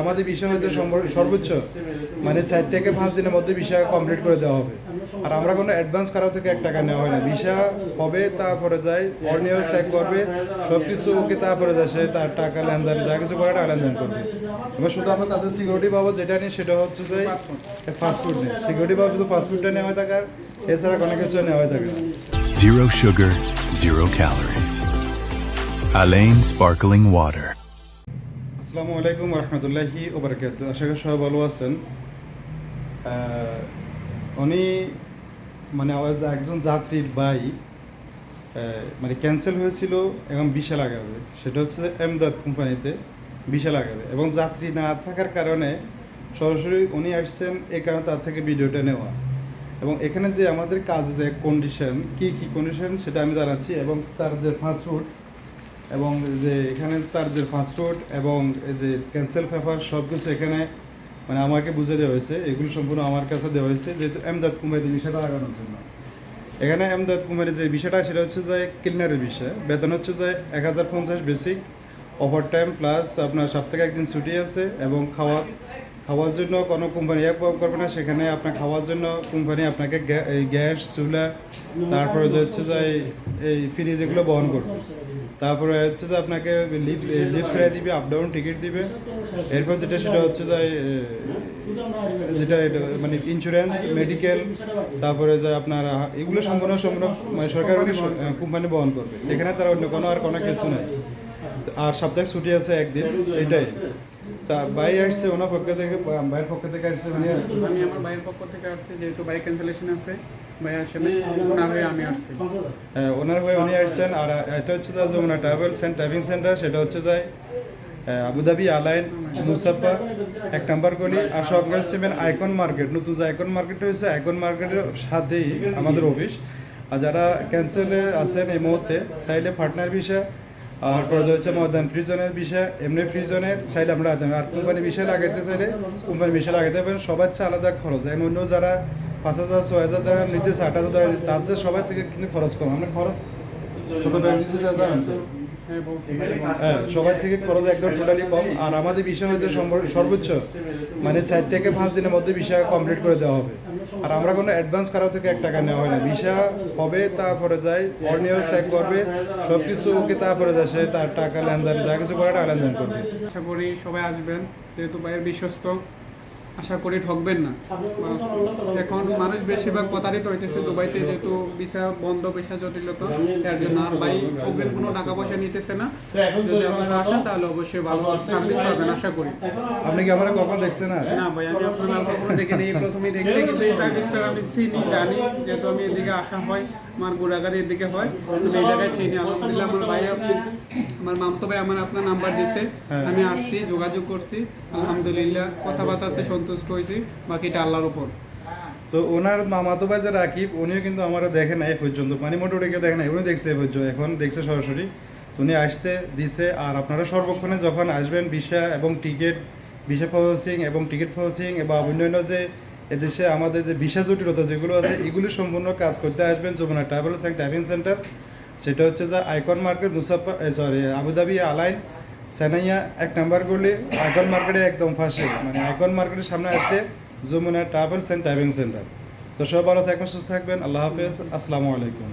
আমাদের বিষয় হয়তো সর্বোচ্চ মানে 4 থেকে 5 দিনের মধ্যে ভিসা কমপ্লিট করে দেওয়া হবে। আর আমরা কোনো অ্যাডভান্স করা থেকে 1 টাকা নেওয়া হয় না। ভিসা হবে, তারপরে যায় অর্নিও চেক করবে, সব কিছু ওকে, তারপরে যায় সে তার টাকা লেনদেন যা কিছু করে টাকা লেনদেন করবে। এবার শুধু আমরা তাদের সিকিউরিটি পাবো যেটা নিই, সেটা হচ্ছে যে ফাস্টফুড নেই। সিকিউরিটি পাবো শুধু ফাস্টফুডটা নেওয়া হয় থাকে, আর এছাড়া কোনো কিছু নেওয়া হয় থাকে না। Zero sugar, 0 calories. Alain sparkling water. আসসালামু আলাইকুম রহমতুল্লাহি ওবরাকাতুহু। আশা করি সবাই ভালো আছেন। উনি মানে একজন যাত্রীর ভাই মানে ক্যান্সেল হয়েছিল এবং ভিসা লাগাবে, সেটা হচ্ছে এমদাদ কোম্পানিতে ভিসা লাগাবে, এবং যাত্রী না থাকার কারণে সরাসরি উনি আসছেন, এই কারণে তার থেকে ভিডিওটা নেওয়া। এবং এখানে যে আমাদের কাজে যে কন্ডিশন, কী কন্ডিশন সেটা আমি জানাচ্ছি, এবং তার যে ফাস্টফুড এবং যে এখানে তার যে ফাস্টফুড এবং এই যে ক্যান্সেল পেপার সব কিছু এখানে মানে আমাকে বুঝে দেওয়া হয়েছে। এগুলো সম্পূর্ণ আমার কাছে দেওয়া হয়েছে, যেহেতু এমদাদ কোম্পানির বিষয়টা লাগানোর জন্য। এখানে এমদাদ কোম্পানির যে বিষয়টা সেটা হচ্ছে যে ক্লিনারের বিষয়। বেতন হচ্ছে যে 1050 বেসিক, ওভার টাইম প্লাস আপনার সপ্তাহে একদিন ছুটি আছে, এবং খাওয়ার জন্য কোনো কোম্পানি করবে না। সেখানে আপনার খাওয়ার জন্য কোম্পানি আপনাকে গ্যাস চুলা, তারপরে যে হচ্ছে যে এই ফ্রিজ এগুলো বহন করবে। তারপরে হচ্ছে যে আপনাকে লিফট ছেড়ে দিবে, আপ ডাউন টিকিট দিবে। এরপর সেটা হচ্ছে যেটা মানে ইন্স্যুরেন্স, মেডিকেল, তারপরে যে আপনার এগুলো সম্পূর্ণ মানে সরকারি কোম্পানি বহন করবে। এখানে তার অন্য কোনো কিছু নেই। আর সপ্তাহে ছুটি আছে একদিন, এটাই। তা ভাই আসছে ওনার পক্ষ থেকে, ভাইয়ের পক্ষ থেকে আসছে, মানে আমি আমার ভাইয়ের পক্ষ থেকে আসছি, যেহেতু বাইক ক্যান্সেলেশন আছে, ভাই আসলে ওনার হয়ে আমি আসছি। ওনার হয়ে উনি আসছেন। আর এটা হচ্ছে যে Jamuna travels and travelling centre, সেটা হচ্ছে যায় আবুধাবি আলাইন মুসাফা 1 নম্বর গলি। আর সঙ্গে হচ্ছে আইকন মার্কেট, নতুন যে আইকন মার্কেট হয়েছে, আইকন মার্কেটের সাথেই আমাদের অফিস। আর যারা ক্যান্সেলে আছেন এই মুহূর্তে, চাইলে পার্টনার বিষয়, আর পরে হচ্ছে ময়দান ফ্রি জোনের বিষয়, এমনি ফ্রি জোনের চাইলে আমরা আর কোম্পানি বিষয় লাগাইতে চাইলে কোম্পানি বিষয় লাগাইতে পারেন। সবার চেয়ে আলাদা খরচ, এবং অন্য যারা 5000 6000 টাকা নিতেছে, 8000 টাকা নিতেছে, তাদের সবার থেকে কিন্তু খরচ কম। আমরা খরচ কত টাকা নিতেছে জানেন তো? হ্যাঁ, সবার থেকে খরচ একদম টোটালি কম। আর আমাদের বিষয় হয়তো সর্বোচ্চ মানে 4 থেকে 5 দিনের মধ্যে ভিসা কমপ্লিট করে দেওয়া হবে। আর আমরা কোনো অ্যাডভান্স করা থেকে 1 টাকা নেওয়া হয় না। ভিসা হবে, তারপরে যায় অর্নিও চেক করবে, সব কিছু ওকে, তারপরে যায় সে তার টাকা লেনদেন যা কিছু করে টাকা লেনদেন করবে। আশা করি সবাই আসবেন, যেহেতু ভাইয়ের বিশ্বস্ত, আশা করি ঠকবেন না। এখন মানুষ বেশিরভাগ প্রতারিত হইতেছে দুবাইতে, যেহেতু ভিসা বন্ধ, ভিসা জটিলতা, এর জন্য। আর ভাই অগ্রিম কোনো টাকা পয়সা নিতেছে না। যদি আপনারা আসেন তাহলে অবশ্যই ভালো সার্ভিস পাবেন আশা করি। আপনি কি আমরা কখন দেখছেন? না ভাই, আমি আপনার আর কখনো দেখিনি, প্রথমেই দেখছি। কিন্তু এই সার্ভিসটা আমি চিনি, জানি, যেহেতু আমি এদিকে আসা হয়, আমার ঘোরাঘুরি এদিকে হয়, আমি এই জায়গায় চিনি। আলহামদুলিল্লাহ আমার ভাই, আমার মামতো ভাই আমার আপনার নাম্বার দিছে, আমি আসছি, যোগাযোগ করছি, আলহামদুলিল্লাহ কথাবার্তাতে সন্তুষ্ট হয়েছি, বাকিটা আল্লাহর উপর। তো ওনার মামাতো ভাই যে রাকিব, উনিও কিন্তু আমারও দেখেন এই পর্যন্ত, মানে মোটামুটি দেখেন নাই, উনি দেখছে এই পর্যন্ত, এখন দেখছে সরাসরি। উনি আসছে, দিছে। আর আপনারা সর্বক্ষণে যখন আসবেন ভিসা এবং ভিসা প্রসেসিং এবং টিকিট প্রসেসিং এবং অন্যান্য যে এদেশে আমাদের যে ভিসা জটিলতা যেগুলো আছে, এগুলি সম্পূর্ণ কাজ করতে আসবেন Jamuna travels and travelling centre. সেটা হচ্ছে যে icon market Mussafah, Abu Dhabi Al Ain Sanaiya 1 নম্বর গলি, আইকন মার্কেটের একদম পাশে, মানে আইকন মার্কেটের সামনে আসতে Jamuna travels and travelling centre. তো সব ভালো থাকবেন, সুস্থ থাকবেন। আল্লাহ হাফেজ, আসসালামু আলাইকুম।